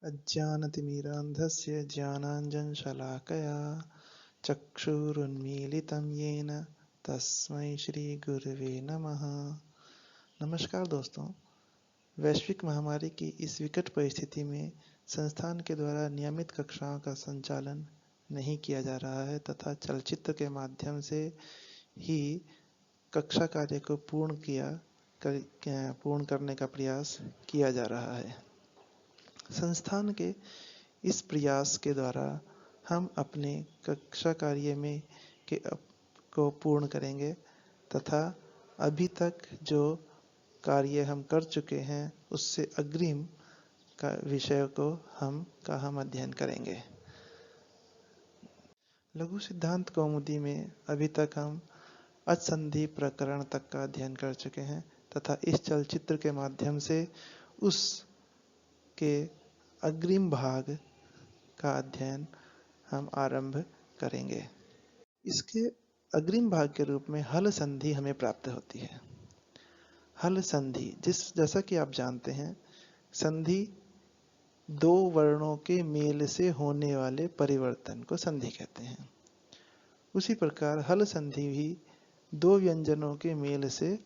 अज्ञानतिमिरान्धस्य ज्ञानाञ्जनशलाकया चक्षुरुन्मीलितं येन तस्मै श्रीगुरवे नमः। नमस्कार दोस्तों, वैश्विक महामारी की इस विकट परिस्थिति में संस्थान के द्वारा नियमित कक्षाओं का संचालन नहीं किया जा रहा है तथा चलचित्र के माध्यम से ही कक्षा कार्य को पूर्ण करने का प्रयास किया जा रहा है। संस्थान के इस प्रयास के द्वारा हम अपने कक्षा कार्य में को पूर्ण करेंगे तथा अभी तक जो कार्य हम कर चुके हैं उससे अग्रिम का विषय को हम अध्ययन करेंगे। लघु सिद्धांत कौमुदी में अभी तक हम अचसंधि प्रकरण तक का अध्ययन कर चुके हैं तथा इस चलचित्र के माध्यम से उसके अग्रिम भाग का अध्ययन हम आरंभ करेंगे। इसके अग्रिम भाग के रूप में हल संधि हमें प्राप्त होती है। हल संधि जैसा कि आप जानते हैं, संधि दो वर्णों के मेल से होने वाले परिवर्तन को संधि कहते हैं। उसी प्रकार हल संधि भी दो व्यंजनों के मेल से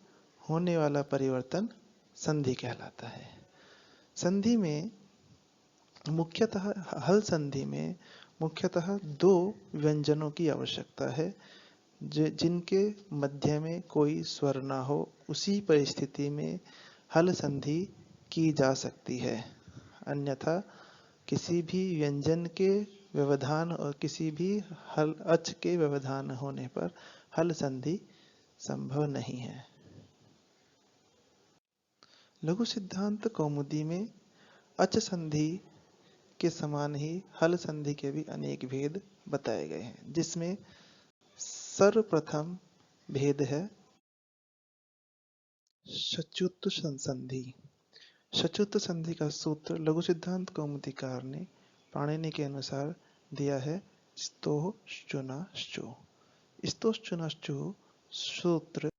होने वाला परिवर्तन संधि कहलाता है। संधि में मुख्यतः हल संधि में मुख्यतः दो व्यंजनों की आवश्यकता है जिनके मध्य में कोई स्वर ना हो। उसी परिस्थिति में हल संधि की जा सकती है, अन्यथा किसी भी व्यंजन के व्यवधान और किसी भी हल अच के व्यवधान होने पर हल संधि संभव नहीं है। लघु सिद्धांत कौमुदी में अच संधि के समान ही हल संधि के भी अनेक भेद बताए गए हैं, जिसमें सर्वप्रथम भेद है सचुत संधि। सचुत संधि का सूत्र लघु सिद्धांत कौमुदीकार ने पाणिनि के अनुसार दिया है स्तोश्चुनाश्चु। स्तोश्चुनाश्चु सूत्र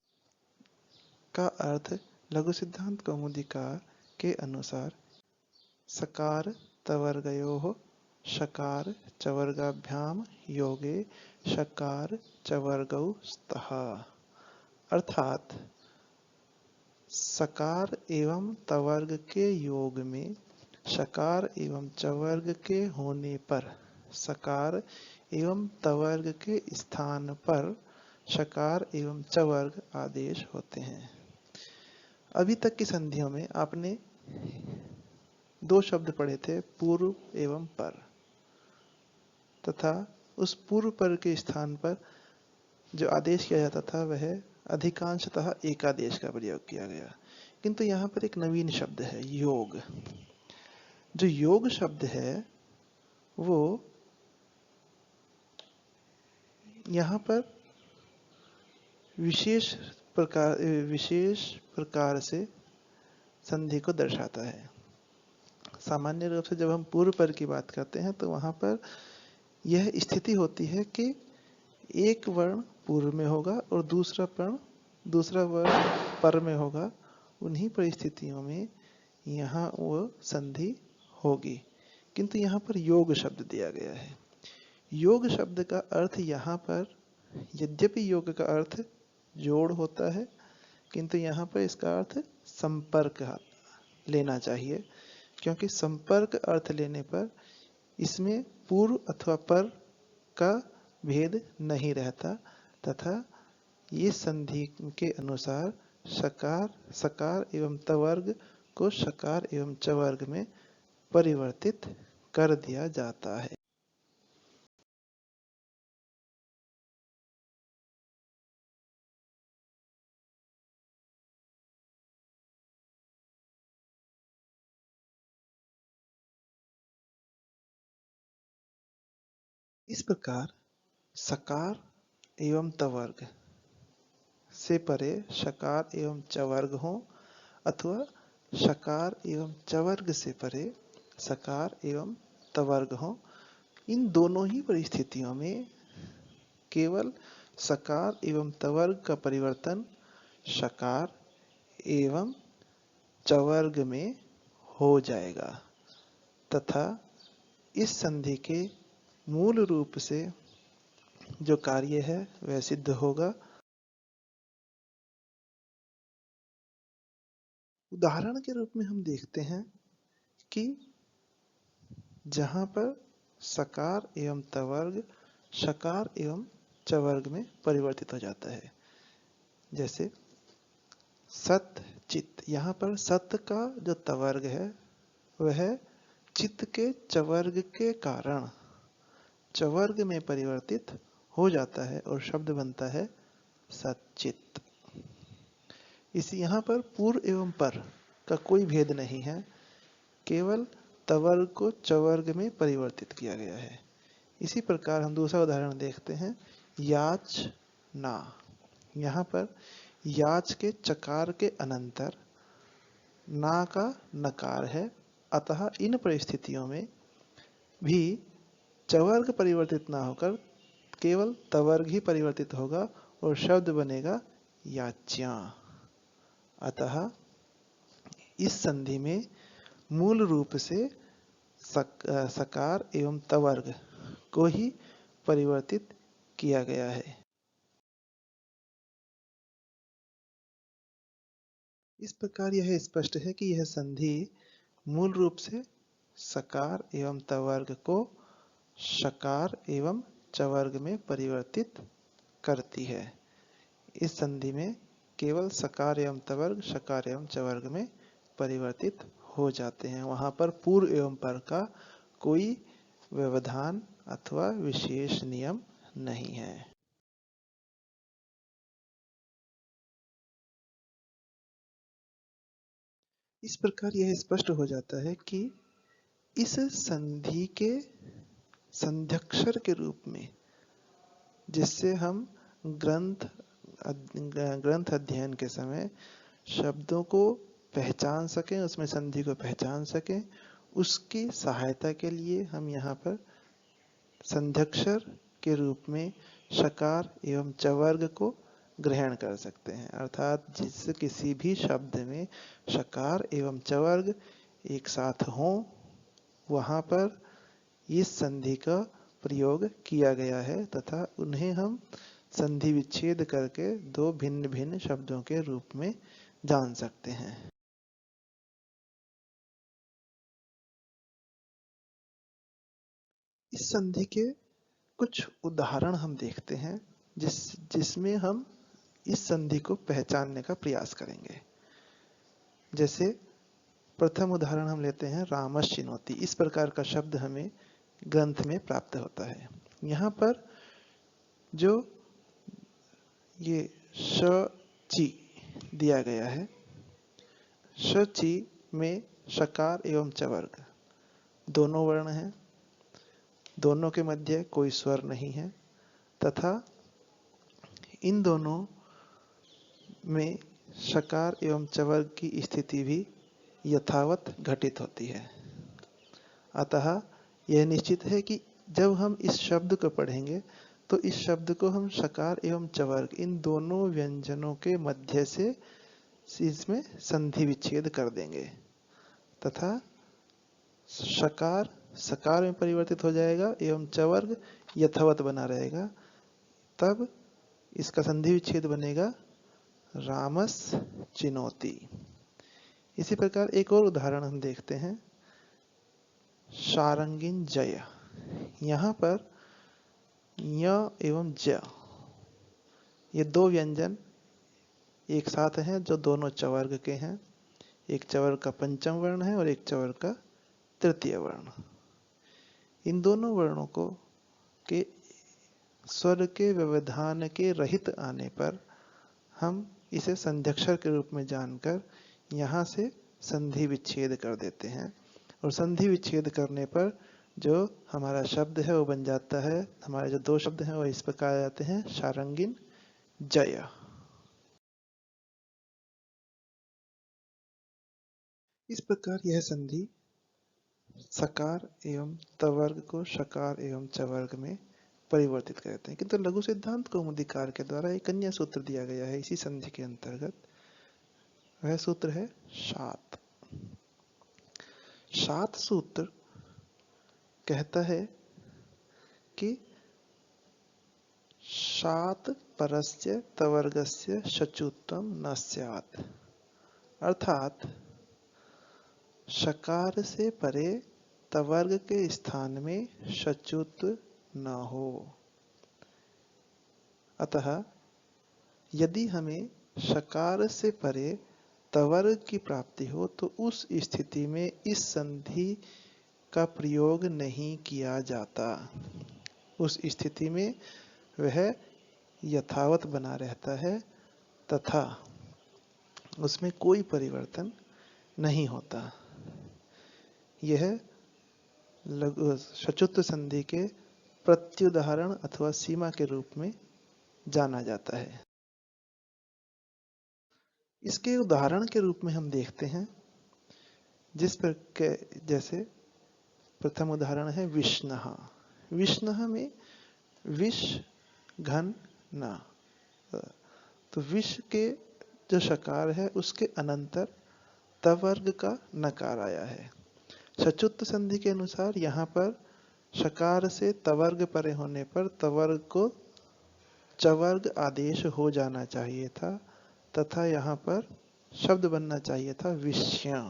का अर्थ लघु सिद्धांत कौमुदीकार के अनुसार सकार तवर्गयोः शकार चवर्गाभ्याम योगे शकार चवर्गौ स्तः। अर्थात सकार एवं तवर्ग के योग में शकार एवं चवर्ग के होने पर सकार एवं तवर्ग के स्थान पर शकार एवं चवर्ग आदेश होते हैं। अभी तक की संधियों में आपने दो शब्द पढ़े थे, पूर्व एवं पर, तथा उस पूर्व पर के स्थान पर जो आदेश किया जाता था वह अधिकांशतः एकादेश का प्रयोग किया गया। किंतु यहाँ पर एक नवीन शब्द है योग। जो योग शब्द है वो यहाँ पर विशेष प्रकार से संधि को दर्शाता है। सामान्य रूप से जब हम पूर्व पर की बात करते हैं तो वहाँ पर यह स्थिति होती है कि एक वर्ण पूर्व में होगा और दूसरा वर्ण पर में होगा। उन्हीं परिस्थितियों में यहाँ वो संधि होगी। किंतु यहाँ पर योग शब्द दिया गया है। योग शब्द का अर्थ यहाँ पर, यद्यपि योग का अर्थ जोड़ होता है, किंतु यहाँ पर इसका अर्थ संपर्क लेना चाहिए, क्योंकि संपर्क अर्थ लेने पर इसमें पूर्व अथवा पर का भेद नहीं रहता तथा ये संधि के अनुसार सकार एवं तवर्ग को शकार एवं चवर्ग में परिवर्तित कर दिया जाता है। इस प्रकार सकार एवं तवर्ग से परे शकार एवं चवर्ग हो अथवा शकार एवं चवर्ग से परे सकार एवं तवर्ग हो, इन दोनों ही परिस्थितियों में केवल सकार एवं तवर्ग का परिवर्तन शकार एवं चवर्ग में हो जाएगा तथा इस संधि के मूल रूप से जो कार्य है वह सिद्ध होगा। उदाहरण के रूप में हम देखते हैं कि जहां पर सकार एवं तवर्ग शकार एवं चवर्ग में परिवर्तित हो जाता है, जैसे सत चित, यहाँ पर सत का जो तवर्ग है वह चित्त के चवर्ग के कारण चवर्ग में परिवर्तित हो जाता है और शब्द बनता है सच्चित। इस यहाँ पर पूर्व एवं पर का कोई भेद नहीं है, केवल तवर्ग को चवर्ग में परिवर्तित किया गया है। इसी प्रकार हम दूसरा उदाहरण देखते हैं, याच ना। यहाँ पर याच के चकार के अनंतर ना का नकार है, अतः इन परिस्थितियों में भी चवर्ग परिवर्तित ना होकर केवल तवर्ग ही परिवर्तित होगा और शब्द बनेगा याच्या। अतः इस संधि में मूल रूप से सकार एवं तवर्ग को ही परिवर्तित किया गया है। इस प्रकार यह स्पष्ट है कि यह संधि मूल रूप से सकार एवं तवर्ग को शकार एवं चवर्ग में परिवर्तित करती है। इस संधि में केवल सकार एवं तवर्ग शकार एवं चवर्ग में परिवर्तित हो जाते हैं, वहां पर पूर्व एवं पर का कोई व्यवधान अथवा विशेष नियम नहीं है। इस प्रकार यह स्पष्ट हो जाता है कि इस संधि के संध्यक्षर के रूप में, जिससे हम ग्रंथ अध्ययन के समय शब्दों को पहचान सकें, उसमें संधि को पहचान सकें, उसकी सहायता के लिए हम यहाँ पर संध्यक्षर के रूप में शकार एवं चवर्ग को ग्रहण कर सकते हैं। अर्थात जिस किसी भी शब्द में शकार एवं चवर्ग एक साथ हों, वहाँ पर इस संधि का प्रयोग किया गया है तथा उन्हें हम संधि विच्छेद करके दो भिन्न भिन्न शब्दों के रूप में जान सकते हैं। इस संधि के कुछ उदाहरण हम देखते हैं जिसमें हम इस संधि को पहचानने का प्रयास करेंगे। जैसे प्रथम उदाहरण हम लेते हैं, रामश्चिनोति। इस प्रकार का शब्द हमें ग्रंथ में प्राप्त होता है। यहाँ पर जो ये श ची दिया गया है, श ची में शकार एवं चवर्ग दोनों वर्ण हैं, दोनों के मध्य कोई स्वर नहीं है तथा इन दोनों में शकार एवं चवर्ग की स्थिति भी यथावत घटित होती है। अतः यह निश्चित है कि जब हम इस शब्द को पढ़ेंगे तो इस शब्द को हम शकार एवं चवर्ग इन दोनों व्यंजनों के मध्य से इसमें संधि विच्छेद कर देंगे तथा शकार सकार में परिवर्तित हो जाएगा एवं चवर्ग यथावत बना रहेगा। तब इसका संधि विच्छेद बनेगा रामस चिनोति। इसी प्रकार एक और उदाहरण हम देखते हैं, शारंगिन जय। यहाँ पर य एवं ज ये दो व्यंजन एक साथ हैं जो दोनों चवर्ग के हैं। एक चवर्ग का पंचम वर्ण है और एक चवर्ग का तृतीय वर्ण। इन दोनों वर्णों को के स्वर के व्यवधान के रहित आने पर हम इसे संध्यक्षर के रूप में जानकर यहाँ से संधि विच्छेद कर देते हैं और संधि विच्छेद करने पर जो हमारा शब्द है वो बन जाता है, हमारे जो दो शब्द हैं वो इस प्रकार आ जाते हैं, शारंगिन जय। इस प्रकार यह संधि सकार एवं तवर्ग को शकार एवं चवर्ग में परिवर्तित करते हैं। किंतु लघु सिद्धांत कौमुदीकार के द्वारा एक अन्य सूत्र दिया गया है इसी संधि के अंतर्गत। वह सूत्र है शात। शात सूत्र कहता है कि शात परस्य तवर्गस्य शचुत्वम न स्यात्, अर्थात शकार से परे तवर्ग के स्थान में शचुत्व न हो। अतः यदि हमें शकार से परे तवर्ग की प्राप्ति हो तो उस स्थिति में इस संधि का प्रयोग नहीं किया जाता। उस स्थिति में वह यथावत बना रहता है तथा उसमें कोई परिवर्तन नहीं होता। यह शचुत्व संधि के प्रत्युदाहरण अथवा सीमा के रूप में जाना जाता है। इसके उदाहरण के रूप में हम देखते हैं, जिस पर जैसे प्रथम उदाहरण है विष्णः। विष्णः में विष घन न, तो विष के जो शकार है उसके अनंतर तवर्ग का नकार आया है। शचुत्व संधि के अनुसार यहाँ पर शकार से तवर्ग परे होने पर तवर्ग को चवर्ग आदेश हो जाना चाहिए था तथा यहाँ पर शब्द बनना चाहिए था विष्य,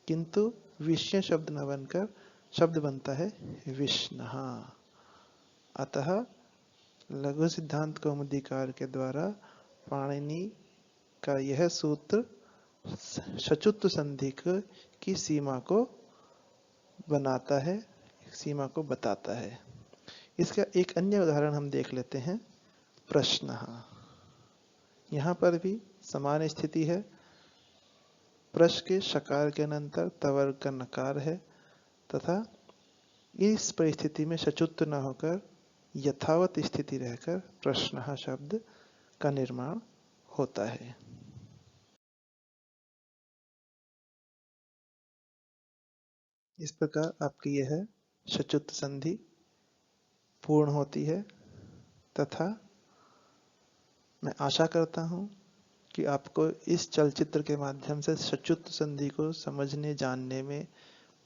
किंतु विष्य शब्द न बनकर शब्द बनता है विष्णः। अतः लघु सिद्धांत कौमुदीकार के द्वारा पाणिनि का यह सूत्र शचुत्व संधि की सीमा को बनाता है, सीमा को बताता है। इसका एक अन्य उदाहरण हम देख लेते हैं, प्रश्नः। यहाँ पर भी समान स्थिति है। प्रश्न के शकार के अनंतर तवर्ग का नकार है तथा इस परिस्थिति में शचुत्व न होकर यथावत स्थिति रहकर प्रश्नः शब्द का निर्माण होता है। इस प्रकार आपकी यह शचुत्व संधि पूर्ण होती है तथा मैं आशा करता हूं कि आपको इस चलचित्र के माध्यम से शचुत्व संधि को समझने जानने में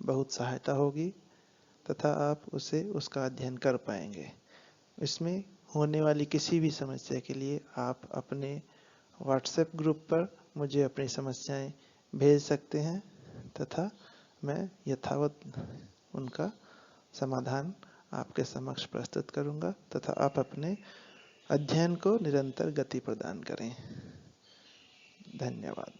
बहुत सहायता होगी तथा आप उसका अध्ययन कर पाएंगे। इसमें होने वाली किसी भी समस्या के लिए आप अपने व्हाट्सएप ग्रुप पर मुझे अपनी समस्याएं भेज सकते हैं तथा मैं यथावत उनका समाधान आपके समक्ष प्रस्तुत करूंगा तथा आप अपने अध्ययन को निरंतर गति प्रदान करें। धन्यवाद।